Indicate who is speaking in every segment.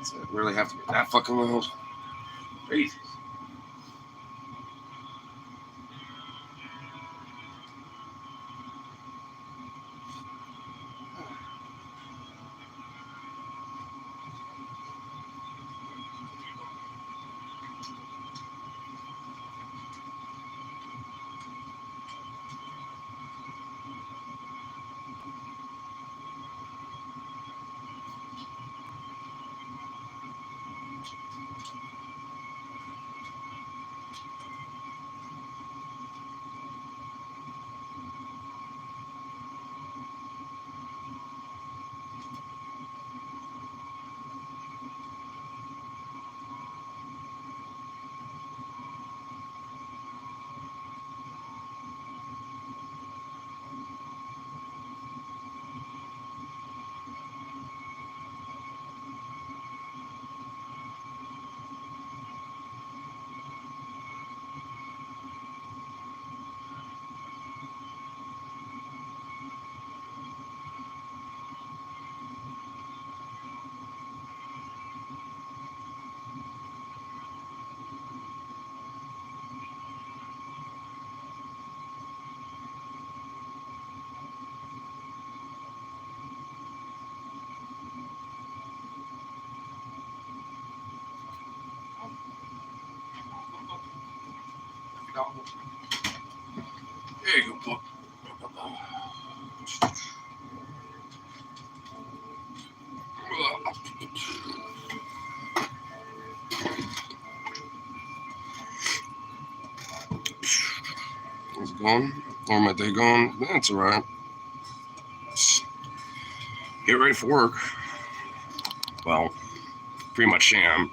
Speaker 1: Does it really have to be that fucking loud? Jesus. There you go, book. How's it going? Or my day going? That's all right. Just get ready for work. Well, pretty much am.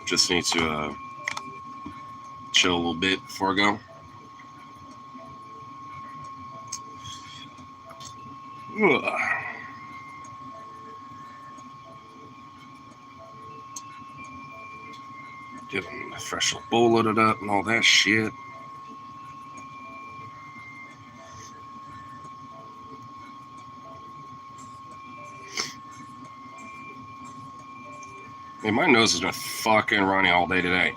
Speaker 1: Just need to chill a little bit before I go. Getting a fresh bowl loaded up and all that shit. Man, my nose has been fucking runny all day today.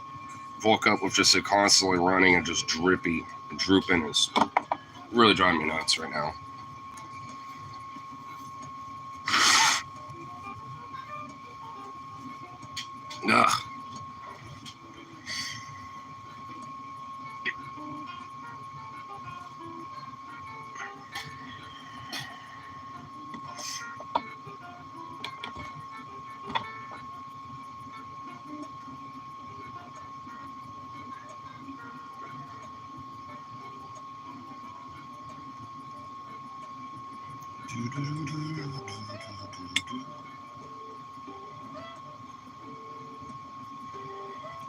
Speaker 1: Woke up with just it constantly running and just drippy and drooping. Is really driving me nuts right now. Ugh.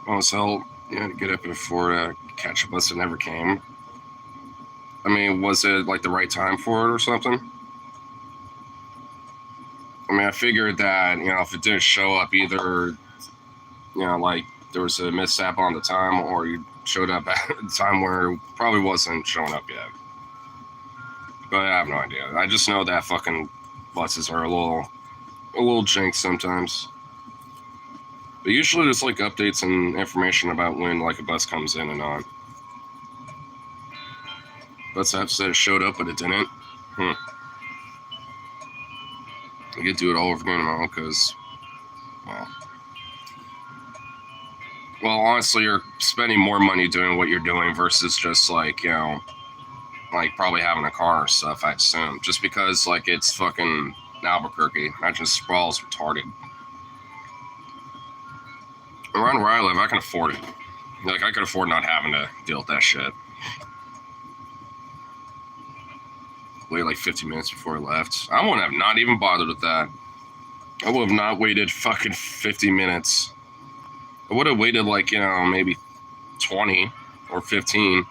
Speaker 1: Oh, so you had to get up before catch a bus that never came. I mean, was it like the right time for it or something? I mean, I figured that, if it didn't show up either, like there was a mishap on the time or you showed up at a time where it probably wasn't showing up yet. But I have no idea. I just know that fucking buses are a little jinx sometimes. But usually there's like updates and information about when like a bus comes in and on. Bus app said it showed up, but it didn't. I could do it all over again now because, well, honestly, you're spending more money doing what you're doing versus just like, like probably having a car or stuff, I assume. Just because like it's fucking Albuquerque. Imagine Sprawl's retarded. Around where I live, I can afford it. Like, I could afford not having to deal with that shit. Wait like 50 minutes before I left. I wouldn't have not even bothered with that. I would have not waited fucking 50 minutes. I would have waited like, maybe 20 or 15.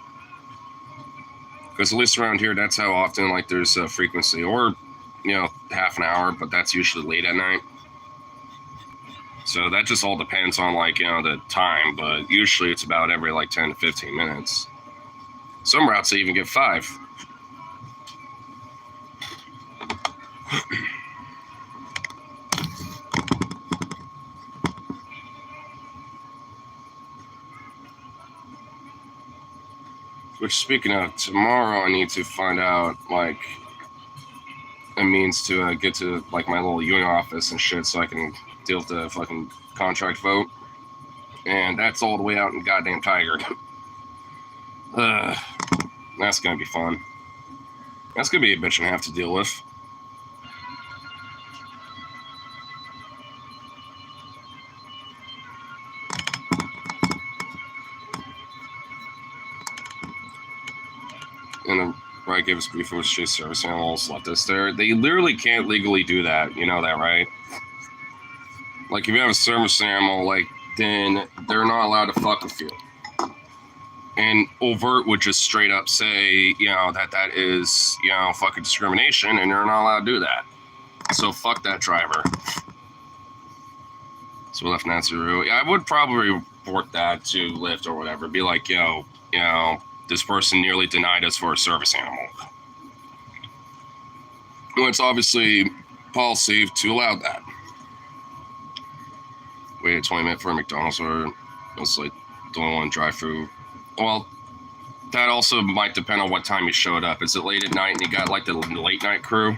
Speaker 1: Because at least around here, that's how often like there's a frequency. Or, half an hour, but that's usually late at night. So that just all depends on like, the time, but usually it's about every like 10 to 15 minutes. Some routes they even get 5. Which, speaking of, tomorrow I need to find out, like, a means to get to, like, my little union office and shit so I can deal with the fucking contract vote. And that's all the way out in goddamn Tigard. That's gonna be fun. That's gonna be a bitch and a half to deal with. And right, gave us brief with chase service animals left us there. They literally can't legally do that. You know that, right? Like, if you have a service animal, like, then they're not allowed to fuck with you. And overt would just straight up say, you know, that is, you know, fucking discrimination, and you're not allowed to do that. So fuck that driver. So we left Nancy Rue. I would probably report that to Lyft or whatever. Be like, yo, you know, this person nearly denied us for a service animal. Well, it's obviously policy to allow that. Waited 20 minutes for a McDonald's order. It was like the only one drive-through. Well, that also might depend on what time you showed up. Is it late at night and you got like the late night crew?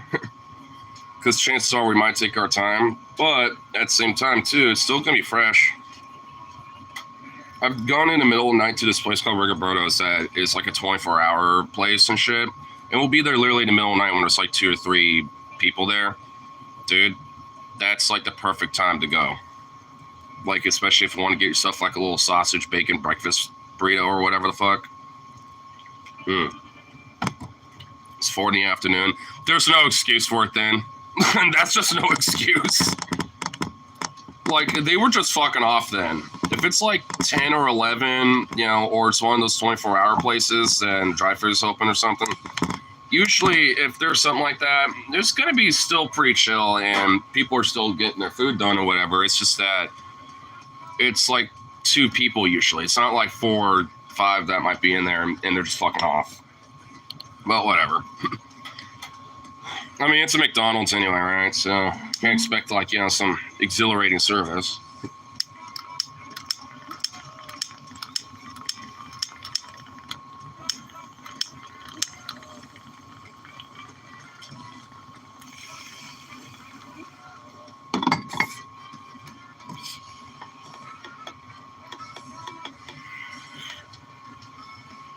Speaker 1: Because chances are we might take our time, but at the same time too, it's still gonna be fresh. I've gone in the middle of the night to this place called Rigoberto's that is like a 24-hour place and shit, and we'll be there literally in the middle of the night when there's like 2 or 3 people there. Dude, that's like the perfect time to go. Like, especially if you want to get yourself like a little sausage, bacon, breakfast burrito or whatever the fuck. It's 4 in the afternoon. There's no excuse for it then. That's just no excuse. Like, they were just fucking off then. If it's like 10 or 11, you know, or it's one of those 24-hour places and drive-thru's open or something, usually if there's something like that, there's going to be still pretty chill and people are still getting their food done or whatever. It's just that it's like 2 people usually. It's not like 4 or 5 that might be in there and they're just fucking off. But whatever. I mean, it's a McDonald's anyway, right? So you can't expect, like, you know, some exhilarating service.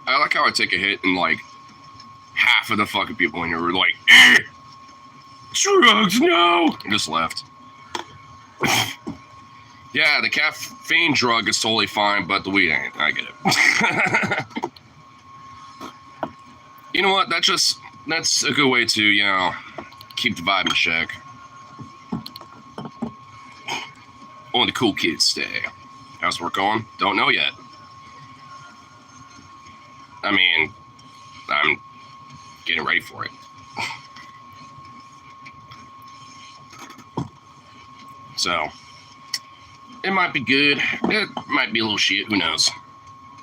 Speaker 1: I like how I take a hit and, like, half of the fucking people in here were like, drugs, no! And just left. Yeah, the caffeine drug is totally fine, but the weed ain't. I get it. You know what? That's a good way to, you know, keep the vibe in check. Only the cool kids stay. How's work going? Don't know yet. I mean, I'm getting ready for it. So, it might be good. It might be a little shit. Who knows?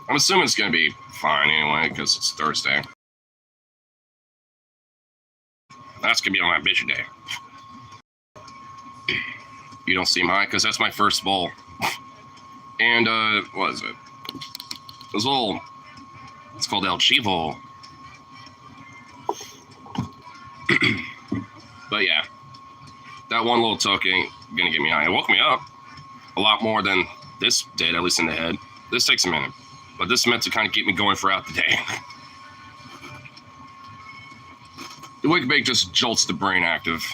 Speaker 1: I'm assuming it's going to be fine anyway, because it's Thursday. That's going to be on my bitchy day. You don't seem high, because that's my first bowl. And, what is it? This little... It's called El Chivo. But yeah, that one little toke ain't gonna get me high. It woke me up a lot more than this did, at least in the head. This takes a minute, but this is meant to kind of keep me going throughout the day. The Wake Bake just jolts the brain active.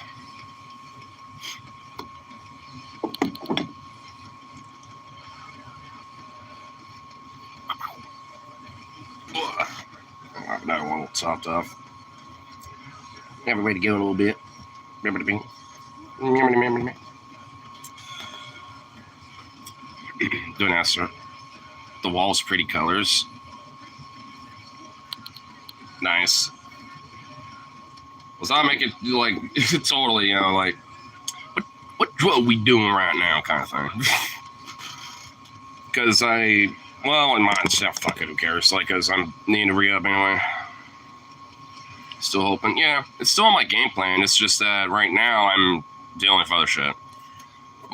Speaker 1: That one topped off. Everybody to go a little bit. Remember to be. Doing answer. The wall's pretty colors. Nice. Was I making like totally, you know, like what are we doing right now kind of thing? Because in mine's yeah, fuck it, who cares? Like, cause I'm needing to re-up anyway. Still hoping, yeah, it's still on my game plan. It's just that right now I'm dealing with other shit.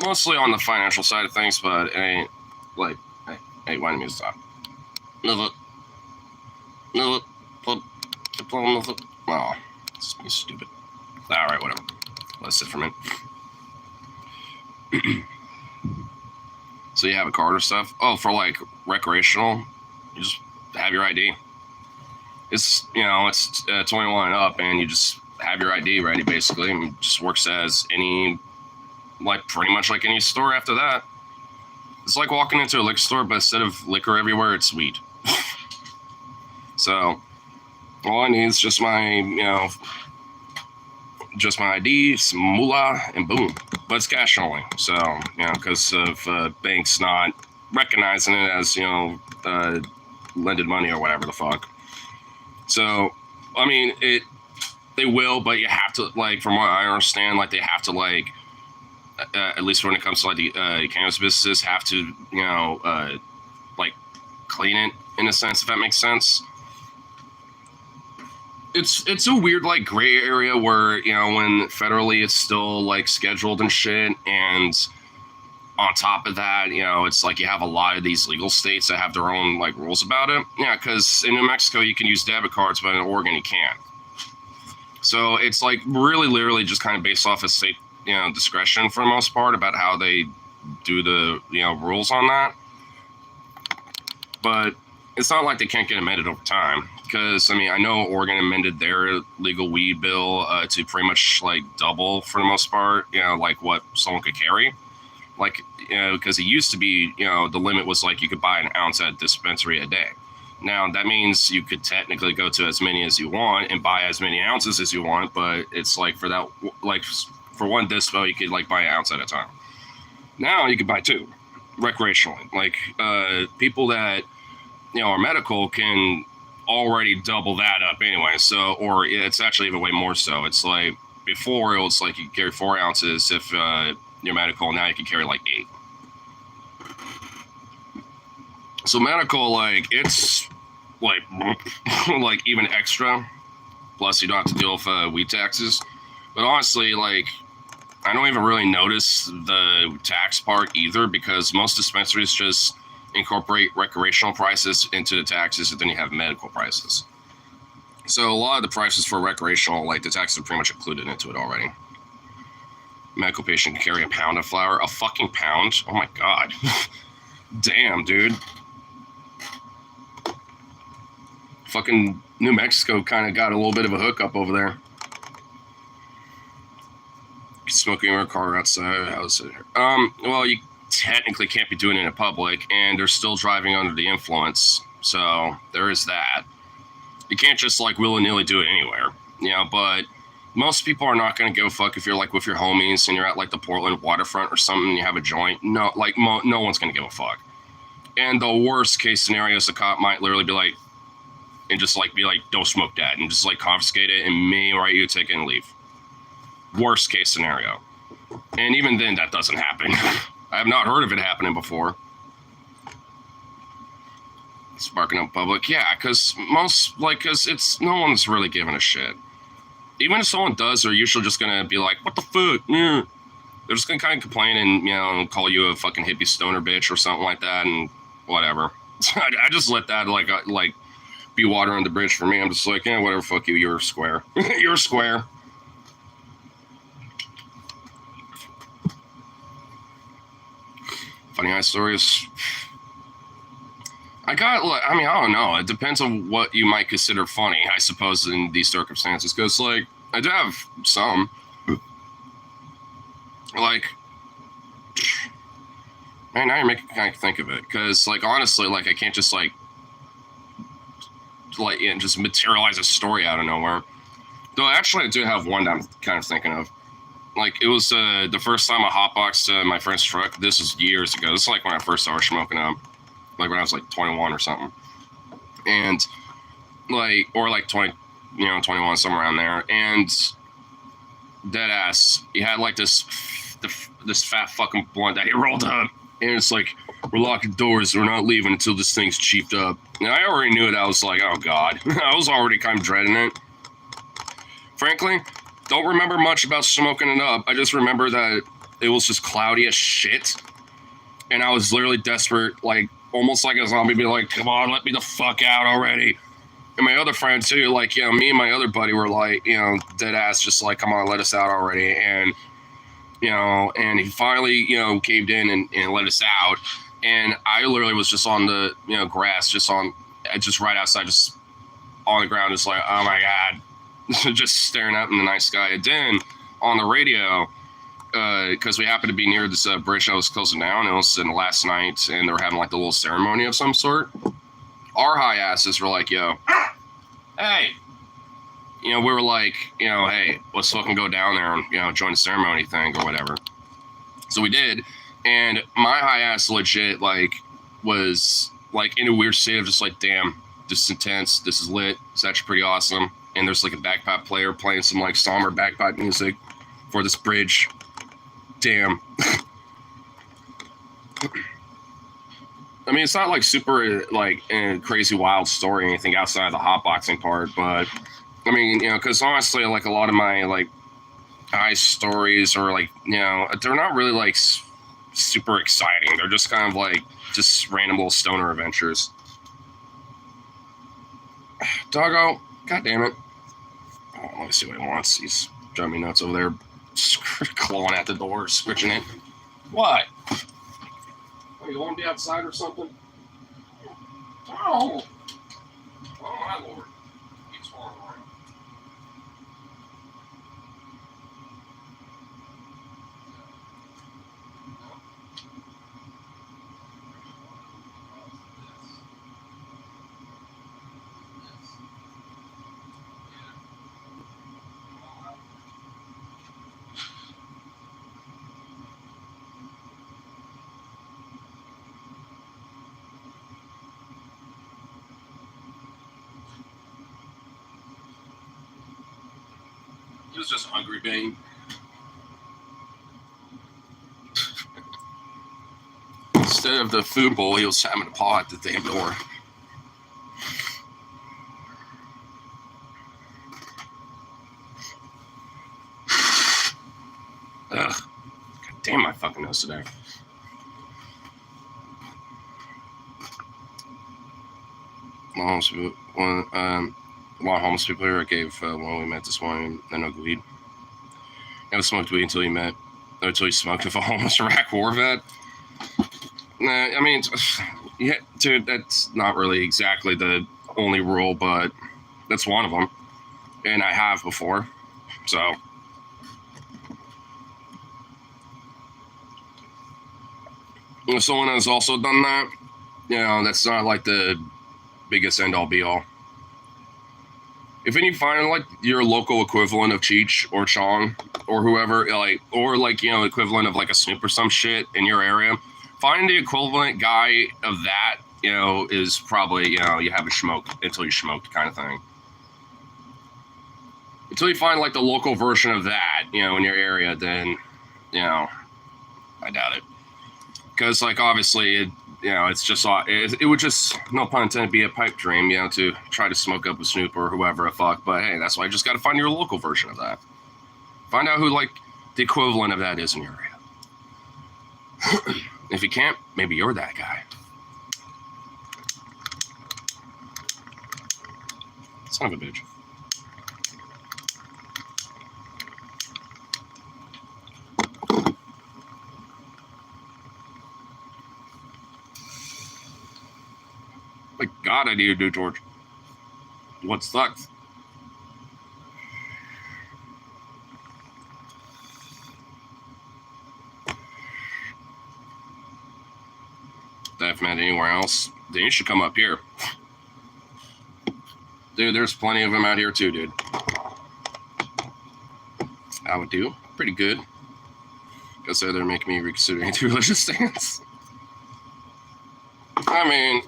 Speaker 1: Mostly on the financial side of things, but it ain't like, hey, why didn't you stop? No, oh, it's stupid. All right, whatever. Let's sit for a minute. So you have a card or stuff? Oh, for like recreational, you just have your ID. It's, it's 21 and up, and you just have your ID ready, basically. And it just works as any, like pretty much like any store after that. It's like walking into a liquor store, but instead of liquor everywhere, it's weed. So all I need is just my, just my ID, some moolah, and boom. But it's cash only. So, because of banks not recognizing it as, lended money or whatever the fuck. So, I mean, they will, but you have to, like, from what I understand, like, they have to, like, at least when it comes to, like, the cannabis businesses, have to, like, clean it, in a sense, if that makes sense. It's a weird, like, gray area where, when federally it's still, like, scheduled and shit, and on top of that, it's like you have a lot of these legal states that have their own, like, rules about it. Yeah, because in New Mexico, you can use debit cards, but in Oregon, you can't. So it's, like, really literally just kind of based off of state, discretion for the most part about how they do the, rules on that. But it's not like they can't get amended over time. Because, I mean, I know Oregon amended their legal weed bill to pretty much, like, double, for the most part, like, what someone could carry. Like, because it used to be, the limit was, like, you could buy an ounce at a dispensary a day. Now, that means you could technically go to as many as you want and buy as many ounces as you want, but it's, like, for that, like, for one dispo, you could, like, buy an ounce at a time. Now, you could buy two, recreationally. Like, people that, are medical can already double that up anyway. So, or it's actually even way more so. It's like before it was like you could carry 4 ounces if you're medical. Now you can carry like 8. So medical, like it's like like even extra. Plus you don't have to deal with weed taxes. But honestly, like I don't even really notice the tax part either because most dispensaries just incorporate recreational prices into the taxes, and then you have medical prices. So a lot of the prices for recreational, like the taxes are pretty much included into it already. Medical patient can carry a pound of flour. A fucking pound? Oh my god. Damn, dude. Fucking New Mexico kind of got a little bit of a hookup over there. Smoking in a car outside. How's it? Well, you technically can't be doing it in public, and they're still driving under the influence, so there is that. You can't just like willy-nilly do it anywhere, but most people are not going to go fuck if you're like with your homies and you're at like the Portland waterfront or something and you have a joint. No, like no one's going to give a fuck. And the worst case scenario is the cop might literally be like, and just like be like, don't smoke that, and just like confiscate it and may write you a ticket and leave. Worst case scenario. And even then that doesn't happen. I have not heard of it happening before. Sparking up public, yeah, because it's no one's really giving a shit. Even if someone does, they're usually just gonna be like, "What the fuck?" They're just gonna kind of complain and call you a fucking hippie stoner bitch or something like that, and whatever. I just let that like be water on the bridge for me. I'm just like, yeah, whatever, fuck you. You're square. You're square. Funny eye stories. I don't know. It depends on what you might consider funny, I suppose, in these circumstances. Because, like, I do have some. Like, man, now you're making me kind of think of it. Because, like, honestly, like, I can't just, like just materialize a story out of nowhere. Though, actually, I do have one that I'm kind of thinking of. Like, it was the first time I hotboxed my friend's truck. This was years ago. This is like when I first started smoking up. Like when I was like 21 or something. And like, or like 20, 21, somewhere around there. And dead ass, he had like this fat fucking blunt that he rolled up. And it's like, we're locking doors. We're not leaving until this thing's chiefed up. And I already knew it. I was like, oh God. I was already kind of dreading it. Frankly, don't remember much about smoking it up. I just remember that it was just cloudy as shit. And I was literally desperate, like, almost like a zombie, be like, come on, let me the fuck out already. And my other friend too, like, you know, me and my other buddy were like, you know, dead ass, just like, come on, let us out already. And, you know, and he finally, you know, caved in and let us out. And I literally was just on the, you know, grass, just right outside, just on the ground, just like, oh my God, just staring up in the night sky. And then on the radio, because we happened to be near this bridge that was closing down, it was in the last night, and they were having like a little ceremony of some sort. Our high asses were like, yo, hey, you know, we were like, you know, hey, let's fucking go down there and, you know, join the ceremony thing or whatever. So we did, and my high ass legit, like, was, like, in a weird state of just, like, damn, this is intense, this is lit, it's actually pretty awesome, and there's, like, a bagpipe player playing some, like, somber bagpipe music for this bridge. Damn. I mean, it's not like super like a crazy wild story or anything outside of the hotboxing part, but I mean, you know, because honestly, like a lot of my like high stories or like, you know, they're not really like super exciting. They're just kind of like just random little stoner adventures. Doggo, god damn it. Oh, let me see what he wants. He's driving me nuts over there, clawing at the door, scratching it. What? You want to be outside or something? Oh! Oh, my lord. He's falling around. He was just hungry, Bane. Instead of the food bowl, he was having a paw at the damn door. Ugh. God damn my fucking nose today. A lot of homeless people here. I gave when we met this morning no weed. Never smoked weed until you smoked with a homeless Iraq war vet. Nah, I mean, yeah, dude, that's not really exactly the only rule, but that's one of them, and I have before, so. If someone has also done that, you know, that's not like the biggest end all be all. If you find like your local equivalent of Cheech or Chong or whoever, like, or like, you know, equivalent of like a Snoop or some shit in your area, find the equivalent guy of that, you know, is probably, you know, you haven't smoked until you smoked kind of thing. Until you find like the local version of that, you know, in your area, then, you know, I doubt it. Because like obviously, you know, it's just, it would just, no pun intended, be a pipe dream, you know, to try to smoke up with Snoop or whoever the fuck. But hey, that's why you just got to find your local version of that. Find out who like the equivalent of that is in your area. If you can't, maybe you're that guy. Son of a bitch. My God, I need to do George. What sucks? If met anywhere else, then you should come up here. Dude, there's plenty of them out here too, dude. I would do pretty good. Guess they're making me reconsider a religious stance. I mean,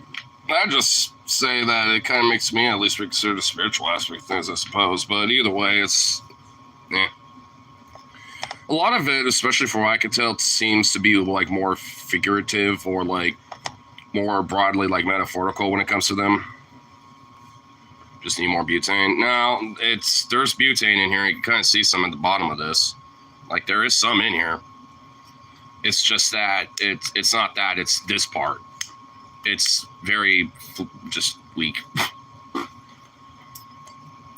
Speaker 1: I just say that it kind of makes me at least reconsider the spiritual aspect of things, I suppose. But either way, it's, yeah. A lot of it, especially from what I can tell, seems to be like more figurative or like more broadly like metaphorical when it comes to them. Just need more butane. Now, there's butane in here. You can kind of see some at the bottom of this. Like, there is some in here. It's just that it's not that. It's this part. It's very just weak.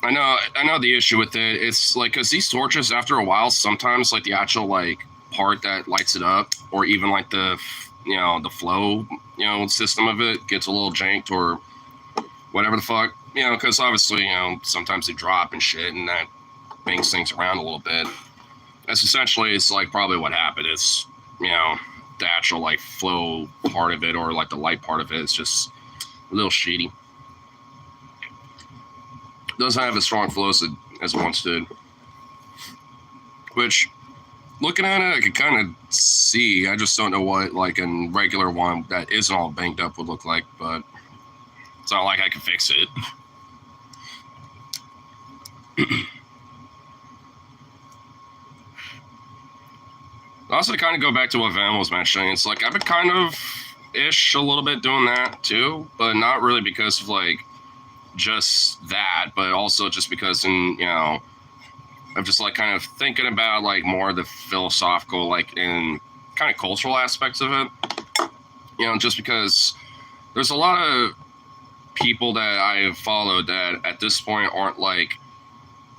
Speaker 1: I know the issue with it. It's like because these torches, after a while, sometimes like the actual like part that lights it up, or even like the the flow system of it gets a little janked or whatever the fuck. Because obviously sometimes they drop and shit, and that bangs things around a little bit. That's essentially it's like probably what happened. It's the actual like flow part of it or like the light part of it is just a little shitty. Doesn't have a strong flow as it once did. Which, looking at it, I could kind of see. I just don't know what like a regular one that isn't all banged up would look like. But it's not like I can fix it. Also, to kind of go back to what Van was mentioning, it's like I've been kind of ish a little bit doing that too, but not really because of like just that, but also just because I'm just like kind of thinking about like more of the philosophical, like in kind of cultural aspects of it. Just because there's a lot of people that I have followed that at this point aren't like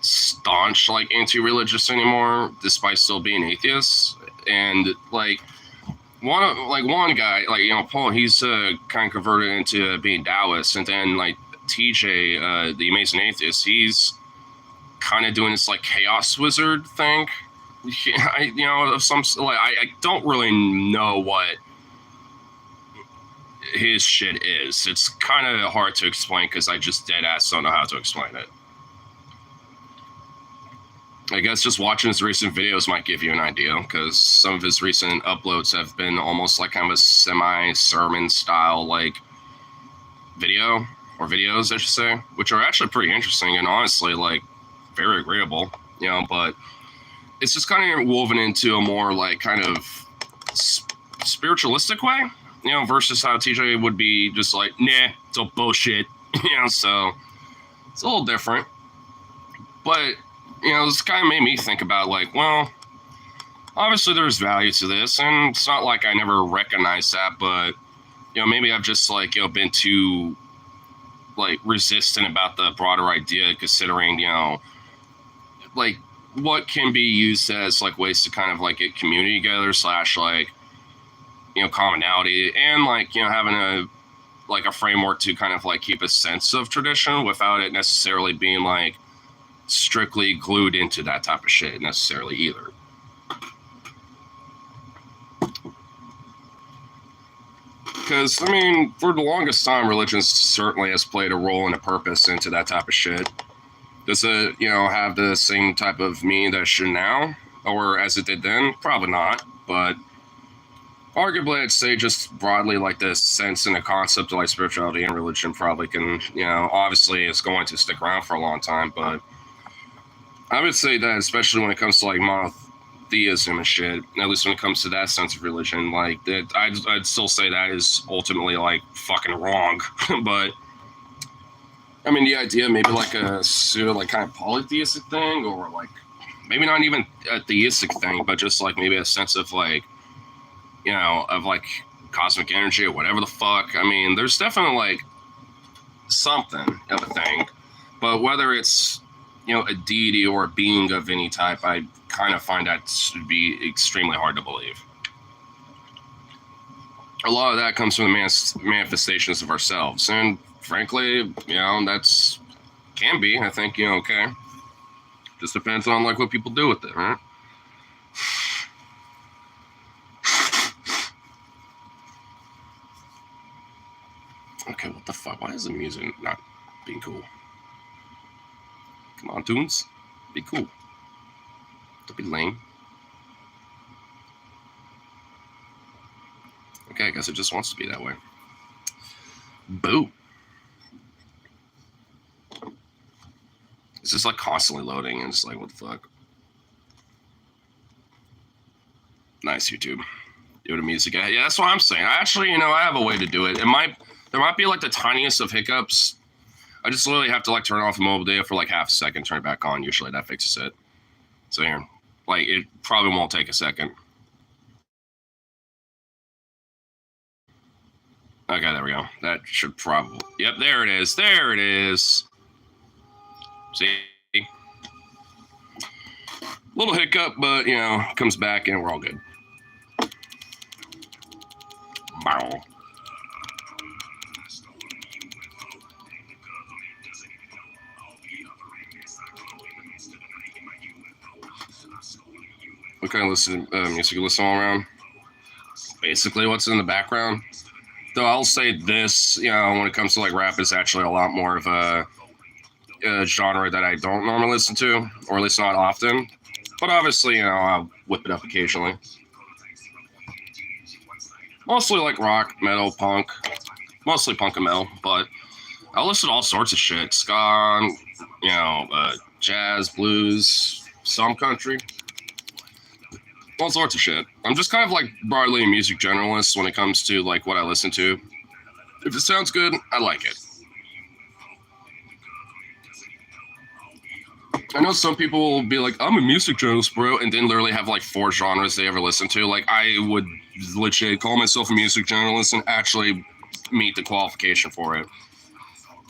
Speaker 1: staunch like anti-religious anymore, despite still being atheists. And like one guy, like Paul, he's kind of converted into being Taoist, and then like TJ, the Amazing Atheist, he's kind of doing this like chaos wizard thing. I don't really know what his shit is. It's kind of hard to explain because I just dead ass don't know how to explain it. I guess just watching his recent videos might give you an idea, because some of his recent uploads have been almost like kind of a semi-sermon style like video, or videos I should say, which are actually pretty interesting and honestly like very agreeable, but it's just kind of woven into a more like kind of spiritualistic way, versus how TJ would be just like, nah, it's all bullshit, so it's a little different. But this kind of made me think about like, well, obviously there's value to this, and it's not like I never recognized that, but maybe I've just like been too like resistant about the broader idea, considering like what can be used as like ways to kind of like get community together / like commonality, and like having a framework to kind of like keep a sense of tradition without it necessarily being like strictly glued into that type of shit necessarily either. Because I mean, for the longest time, religion certainly has played a role and a purpose into that type of shit. Does it have the same type of meaning that it should now, or as it did then? Probably not, but arguably I'd say just broadly like the sense and the concept of like spirituality and religion probably can, obviously it's going to stick around for a long time, but I would say that especially when it comes to like monotheism and shit, at least when it comes to that sense of religion, like that, I'd still say that is ultimately like fucking wrong. But I mean, the idea maybe like a pseudo like kind of polytheistic thing, or like maybe not even a theistic thing, but just like maybe a sense of like of like cosmic energy or whatever the fuck. I mean, there's definitely like something of a thing, but whether it's a deity or a being of any type, I kind of find that to be extremely hard to believe. A lot of that comes from the manifestations of ourselves, and frankly, that's can be. I think okay. Just depends on like what people do with it, right? Okay, what the fuck? Why is the music not being cool? Come on, tunes. Be cool. Don't be lame. Okay, I guess it just wants to be that way. Boo. It's just like constantly loading, and it's like, what the fuck? Nice, YouTube. Do the music. Yeah, that's what I'm saying. I actually, I have a way to do it. There might be like the tiniest of hiccups. I just literally have to like turn off the mobile data for like half a second, turn it back on. Usually that fixes it. So here, like it probably won't take a second. Okay, there we go. That should probably. Yep, there it is. There it is. See? Little hiccup, but, comes back and we're all good. Bow. What kind of music you listen all around? Basically what's in the background. Though I'll say this, when it comes to like rap, it's actually a lot more of a genre that I don't normally listen to, or at least not often. But obviously, I'll whip it up occasionally. Mostly like rock, metal, punk. Mostly punk and metal, but I'll listen to all sorts of shit. Ska, jazz, blues, some country. All sorts of shit. I'm just kind of like broadly a music generalist when it comes to like what I listen to. If it sounds good, I like it. I know some people will be like, I'm a music journalist, bro, and then literally have like 4 genres they ever listen to. Like, I would legit call myself a music journalist and actually meet the qualification for it.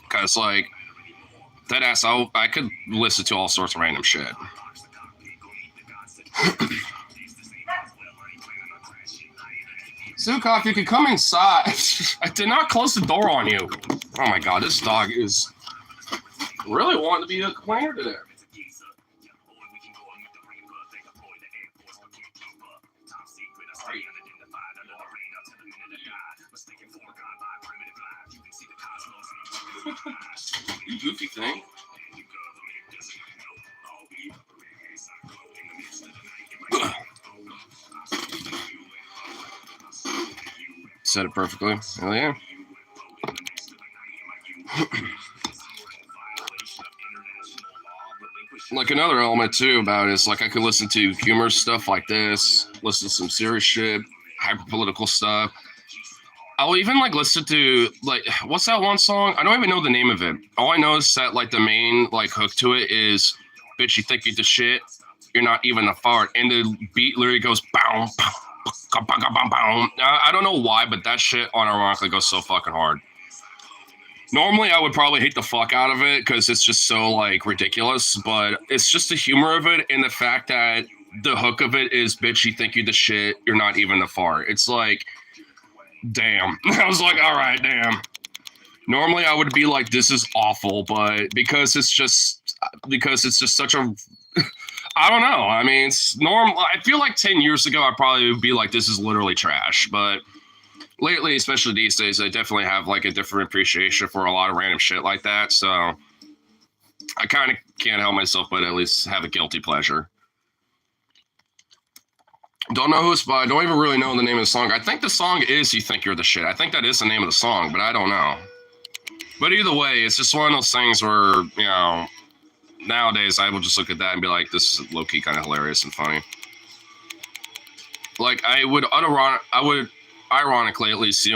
Speaker 1: Because, like, that ass, I could listen to all sorts of random shit. Zukov, you can come inside. I did not close the door on you. Oh my god, this dog is really wanting to be a complainer today. You goofy thing. Said it perfectly. Hell yeah. Like another element too about it is like I could listen to humorous stuff like this, listen to some serious shit, hyper political stuff. I'll even like listen to like what's that one song? I don't even know the name of it. All I know is that like the main like hook to it is "Bitch, you think you're the shit? You're not even a fart," and the beat literally goes bow. I don't know why, but that shit unironically goes so fucking hard. Normally, I would probably hate the fuck out of it because it's just so like ridiculous, but it's just the humor of it and the fact that the hook of it is "Bitch, you think you're the shit? You're not even a fart." It's like, damn. I was like, all right, damn. Normally, I would be like, this is awful, but because it's just such a I don't know. I mean, it's normal. I feel like 10 years ago, I probably would be like, this is literally trash. But lately, especially these days, I definitely have like a different appreciation for a lot of random shit like that. So I kind of can't help myself, but at least have a guilty pleasure. Don't know who it's by. Don't even really know the name of the song. I think the song is "You Think You're the Shit." I think that is the name of the song, but I don't know. But either way, it's just one of those things where, nowadays I will just look at that and be like, this is low-key kind of hilarious and funny. Like, I would ironically at least,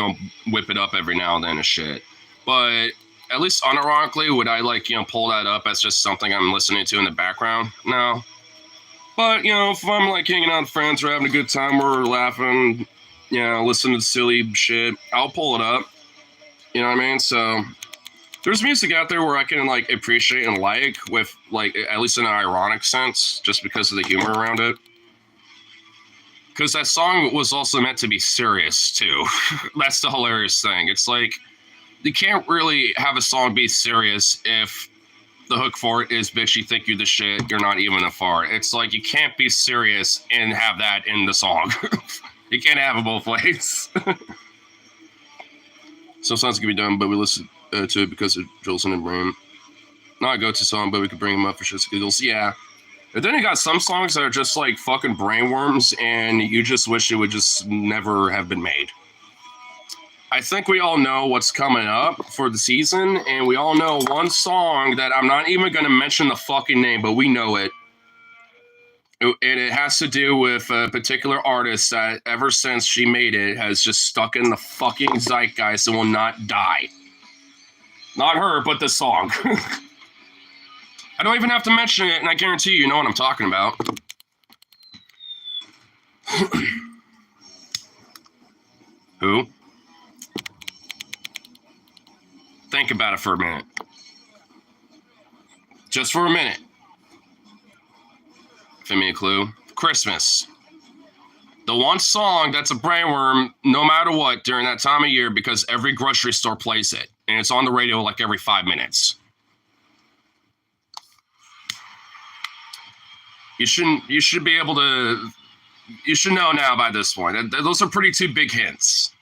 Speaker 1: whip it up every now and then as shit. But at least unironically, would I like, pull that up as just something I'm listening to in the background? No. But, if I'm like hanging out with friends or having a good time, we're laughing, listening to silly shit, I'll pull it up. You know what I mean? So there's music out there where I can like appreciate and like with like at least in an ironic sense, just because of the humor around it. Because that song was also meant to be serious too. That's the hilarious thing. It's like you can't really have a song be serious if the hook for it is "Bitch, you think you're the shit, you're not even a fart." It's like you can't be serious and have that in the song. You can't have it both ways. Sometimes it can be done, but we listen to it because of Jolson and Brain. Not a go-to song, but we could bring them up for shits and giggles. Yeah. But then you got some songs that are just like fucking brainworms, and you just wish it would just never have been made. I think we all know what's coming up for the season, and we all know one song that I'm not even going to mention the fucking name, but we know it. And it has to do with a particular artist that ever since she made it has just stuck in the fucking zeitgeist and will not die. Not her, but the song. I don't even have to mention it, and I guarantee you know what I'm talking about. Who? Think about it for a minute. Just for a minute. Give me a clue. Christmas. The one song that's a brainworm no matter what during that time of year because every grocery store plays it. And it's on the radio like every 5 minutes. You should be able to, you should know now by this point. Those are pretty two big hints.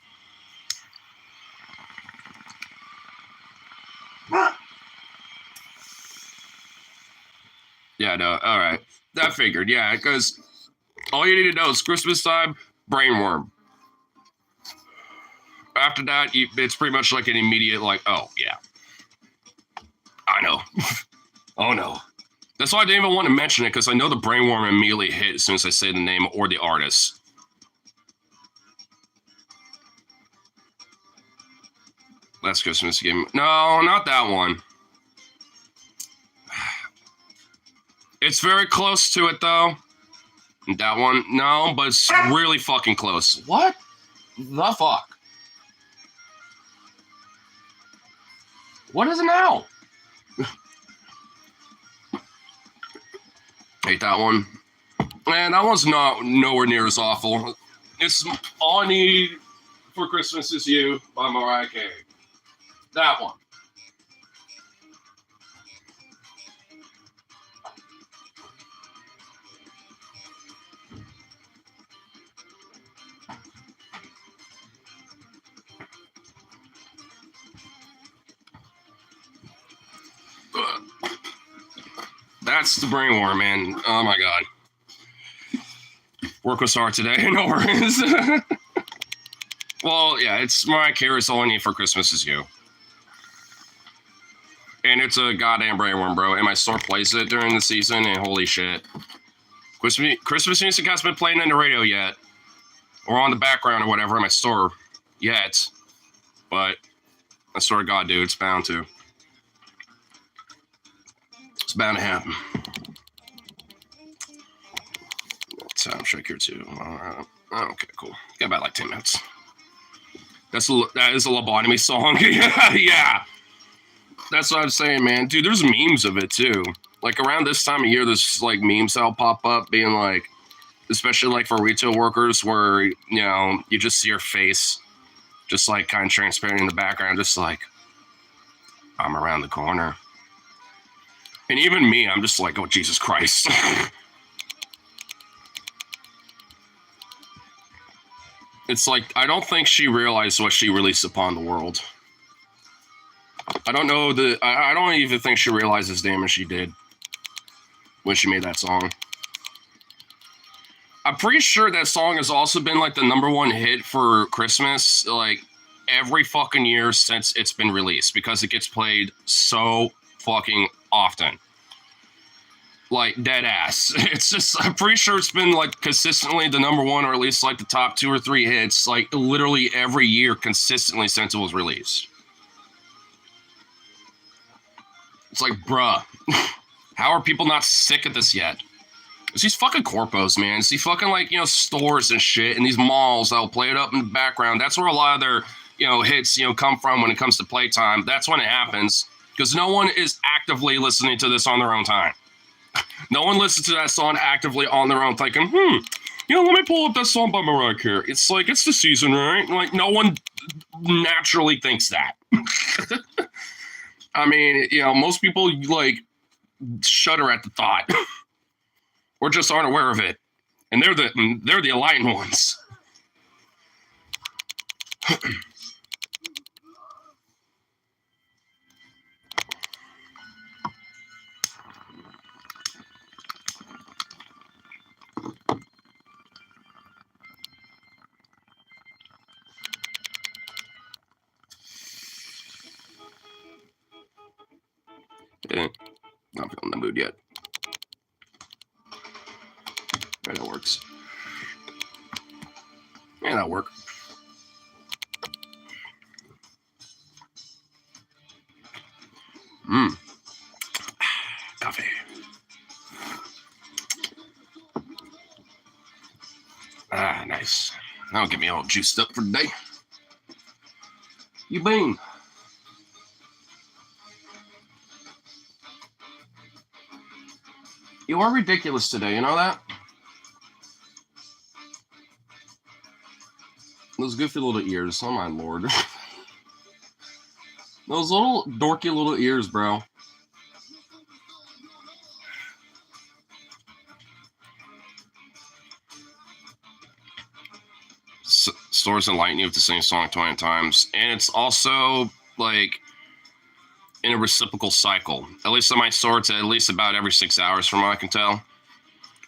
Speaker 1: Yeah, no, all right. That figured, yeah, because all you need to know is Christmas time, brainworm. After that, it's pretty much like an immediate, like, oh, yeah. I know. Oh, no. That's why I didn't even want to mention it, because I know the brainworm immediately hit as soon as I say the name or the artist. Last Christmas game. No, not that one. It's very close to it, though. That one, no, but it's really fucking close. What the fuck? What is it now? Hate that one. Man, that one's nowhere near as awful. It's All I Need for Christmas Is You by Mariah Carey. That one. That's the brainworm, man. Oh my god. Work was hard today. No worries. Well, yeah, it's Mariah Carey's All I Need for Christmas Is You. And it's a goddamn brainworm, bro. And my store plays it during the season, and holy shit. Christmas music hasn't been playing on the radio yet. Or on the background or whatever in my store yet. But I swear to God, dude, it's bound to. It's bound to happen. Soundtrack here too. Okay, cool. Got about like 10 minutes. That is a lobotomy song. Yeah. That's what I'm saying, man. Dude, there's memes of it too. Like around this time of year, there's like memes that'll pop up being like, especially like for retail workers where, you know, you just see your face just like kind of transparent in the background, just like, I'm around the corner. And even me, I'm just like, oh, Jesus Christ. It's like, I don't think she realized what she released upon the world. I don't know I don't even think she realizes damage she did when she made that song. I'm pretty sure that song has also been like the #1 hit for Christmas, like every fucking year since it's been released because it gets played so fucking often. Like dead ass. It's just, I'm pretty sure it's been like consistently the #1 or at least like the top 2 or 3 hits, like literally every year consistently since it was released. It's like, bruh, how are people not sick of this yet? It's these fucking corpos, man. It's these fucking like, you know, stores and shit and these malls that'll play it up in the background. That's where a lot of their, you know, hits, you know, come from when it comes to playtime. That's when it happens because no one is actively listening to this on their own time. No one listens to that song actively on their own thinking, you know, let me pull up that song by Mariah Carey. It's like, it's the season, right? Like, no one naturally thinks that. I mean, you know, most people, like, shudder at the thought. Or just aren't aware of it. And they're the enlightened ones. Yeah, not feeling the mood yet. Yeah, that works. Yeah, that'll work. Coffee. Ah, nice. That'll get me all juiced up for the day. You been? You are ridiculous today, you know that? Those goofy little ears, oh my lord. Those little dorky little ears, bro. Stores enlighten you with the same song 20 times. And it's also like in a reciprocal cycle. At least on my store, it's at least about every 6 hours from what I can tell.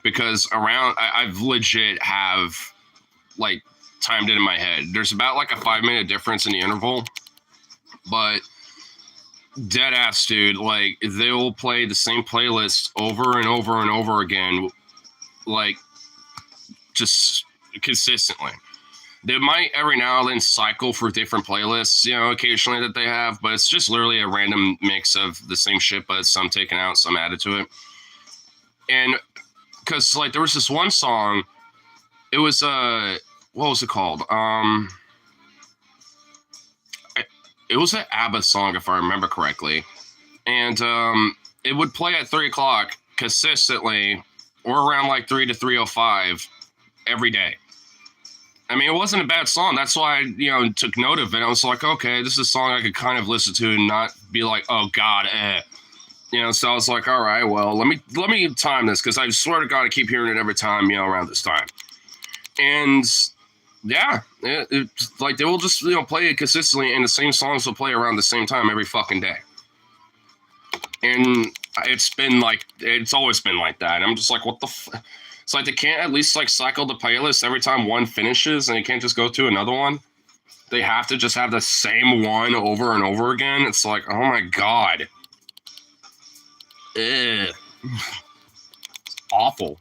Speaker 1: Because I've legit have like timed it in my head. There's about like a 5-minute difference in the interval. But dead ass, dude, like they will play the same playlist over and over and over again, like just consistently. They might every now and then cycle for different playlists, you know, occasionally that they have, but it's just literally a random mix of the same shit, but some taken out, some added to it. And because like there was this one song, it was what was it called? It was an ABBA song, if I remember correctly. And it would play at 3 o'clock consistently, or around like 3 to 3:05 every day. I mean, it wasn't a bad song. That's why I, took note of it. I was like, okay, this is a song I could kind of listen to and not be like, oh God, so I was like, all right, well, let me time this because I swear to God, I keep hearing it every time, around this time. And yeah, it's like they will just play it consistently, and the same songs will play around the same time every fucking day. And it's always been like that. I'm just like, what the it's like they can't at least like cycle the playlist every time one finishes, and they can't just go to another one. They have to just have the same one over and over again. It's like, oh my God. It's awful.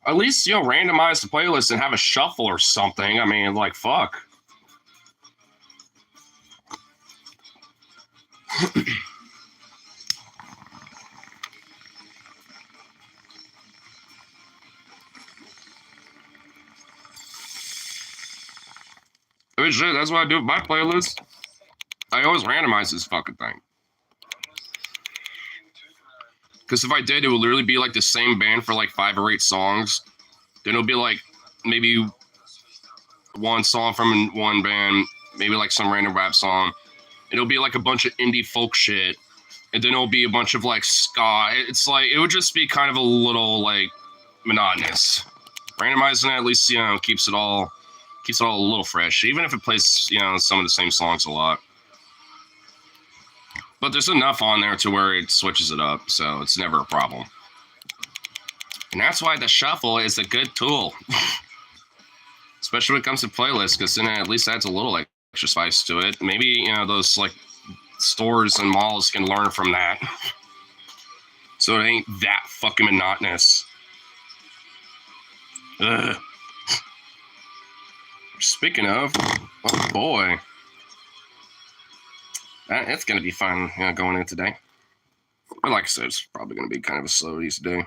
Speaker 1: At least, randomize the playlist and have a shuffle or something. I mean, like, fuck. I mean, shit, that's what I do with my playlist. I always randomize this fucking thing. Because if I did, it would literally be like the same band for like 5 or 8 songs. Then it'll be like maybe one song from one band, maybe like some random rap song. It'll be like a bunch of indie folk shit. And then it'll be a bunch of like ska. It's like, it would just be kind of a little like monotonous. Randomizing it at least, keeps it all a little fresh, even if it plays, some of the same songs a lot. But there's enough on there to where it switches it up, so it's never a problem. And that's why the shuffle is a good tool. Especially when it comes to playlists, because then it at least adds a little extra spice to it. Maybe, those like stores and malls can learn from that. So it ain't that fucking monotonous. Ugh. Speaking of, oh boy. It's going to be fun going in today. But like I said, it's probably going to be kind of a slow easy day.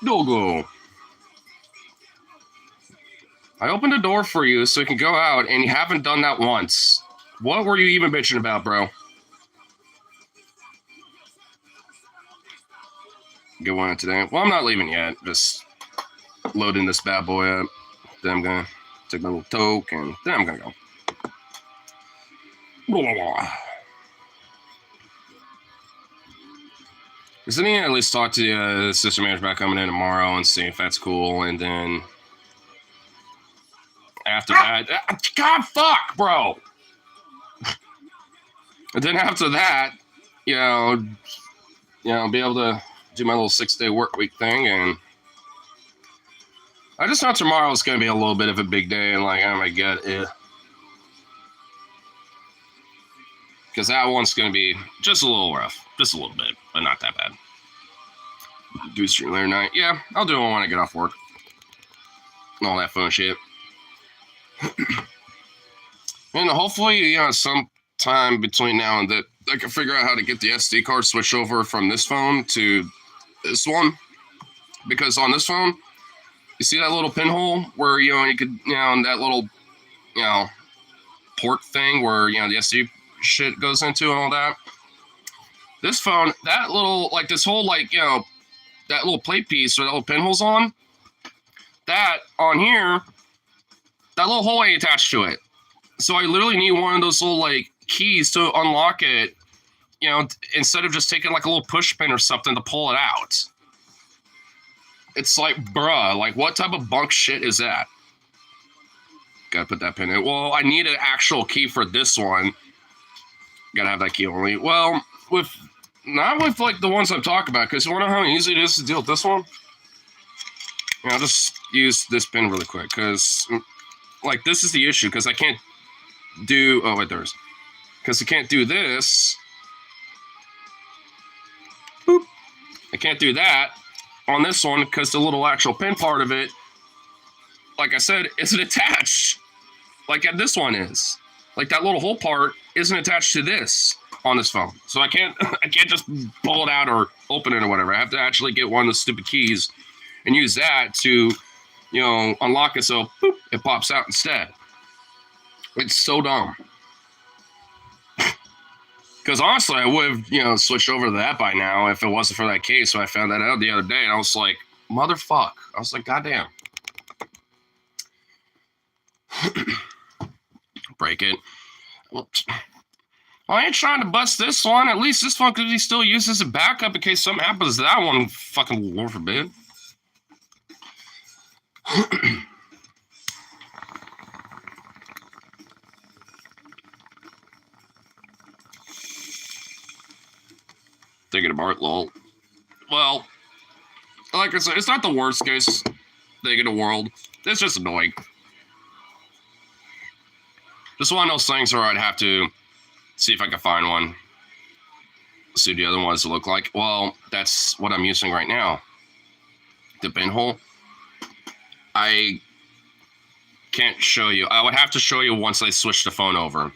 Speaker 1: Dogo. I opened the door for you so you can go out, and you haven't done that once. What were you even bitching about, bro? Good one today. Well, I'm not leaving yet. Just loading this bad boy up. Then I'm going to take my little toke, and then I'm going to go. Blah, blah, blah. Does anyone at least talk to the system manager about coming in tomorrow and see if that's cool? And then after that, God, fuck, bro. And then after that, be able to do my little 6-day work week thing. And I just know tomorrow is going to be a little bit of a big day. And like, oh my God, because that one's going to be just a little rough. Just a little bit, but not that bad. Do stream later night. Yeah, I'll do it when I get off work. And all that fun shit. And hopefully, sometime between now and then, I can figure out how to get the SD card switched over from this phone to this one. Because on this phone, You see that little pinhole where, you know, you could, you know, that little, you know, port thing where, you know, the SD shit goes into and all that. This phone, that little, like this whole, like, you know, that little plate piece where that little pinhole's on, that on here, that little hole ain't attached to it. So I literally need one of those little, like, keys to unlock it, you know, instead of just taking like a little push pin or something to pull it out. It's like, bruh, like, what type of bunk shit is that? Gotta put that pin in. Well, I need an actual key for this one. Gotta have that key only. Well, not with like the ones I'm talking about, because you wanna know how easy it is to deal with this one? Yeah, I'll just use this pin really quick, because like this is the issue, because I can't do, oh wait, there's, because I can't do this. Boop. I can't do that on this one because the little actual pin part of it, like I said, isn't attached like this one is. Like that little hole part isn't attached to this on this phone. So I can't just pull it out or open it or whatever. I have to actually get one of the stupid keys and use that to, you know, unlock it so boop, it pops out instead. It's so dumb. Because honestly, I would have, you know, switched over to that by now if it wasn't for that case. So I found that out the other day, and I was like, motherfuck. I was like, goddamn. Break it. Oops. Well, I ain't trying to bust this one. At least this one could be still used as a backup in case something happens to that one. Fucking Lord forbid. Thinking about lol. Well, like I said, it's not the worst case thing in the world. It's just annoying. Just one of those things where I'd have to see if I can find one. See the other ones look like. Well, that's what I'm using right now. The pinhole. I can't show you. I would have to show you once I switch the phone over.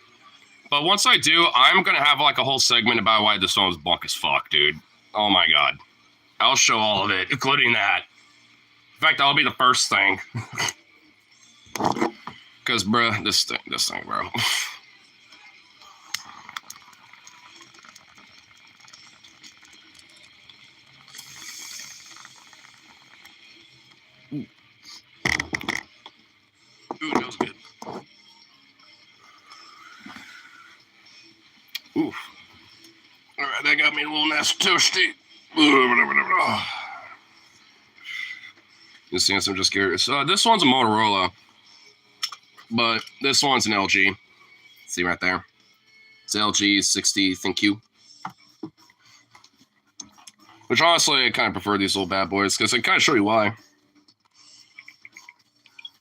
Speaker 1: But once I do, I'm going to have like a whole segment about why this phone is bunk as fuck, dude. Oh my god. I'll show all of it, including that. In fact, that'll be the first thing. Because, bruh, this thing, bro. Ooh, that was good. Oof. All right, that got me a little nasty toasty. This thing, I'm just curious. This one's a Motorola, but this one's an LG. See right there? It's LG 60 ThinQ. Which honestly, I kind of prefer these little bad boys because I can kind of show you why.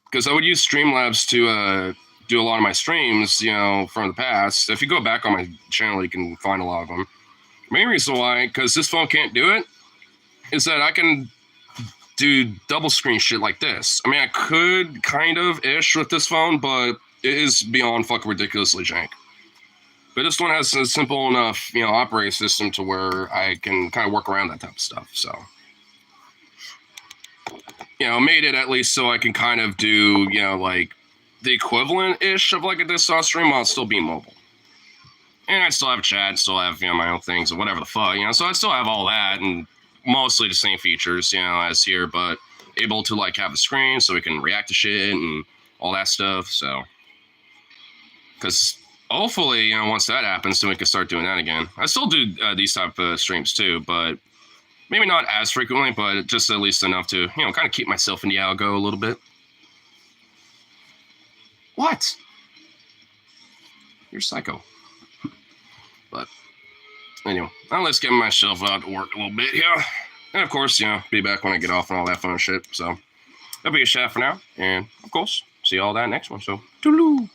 Speaker 1: Because I would use Streamlabs to do a lot of my streams, you know, from the past. If you go back on my channel, you can find a lot of them. Main reason why, because this phone can't do it, is that I can do double screen shit like this. I mean, I could kind of ish with this phone, but it is beyond fucking ridiculously jank. But this one has a simple enough, you know, operating system to where I can kind of work around that type of stuff. So, you know, made it at least so I can kind of do, you know, like the equivalent-ish of like a desktop stream while still being mobile. And I still have chat, still have, you know, my own things or whatever the fuck, you know, so I still have all that and mostly the same features, you know, as here, but able to like have a screen so we can react to shit and all that stuff. So, because hopefully, you know, once that happens, then we can start doing that again. I still do these type of streams too, but maybe not as frequently, but just at least enough to, you know, kind of keep myself in the algo a little bit. What? You're psycho. But anyway, let's get myself out to work a little bit here. And of course, you know, be back when I get off and all that fun shit. So that'll be a chat for now. And of course, see all that next one. So, toodaloo.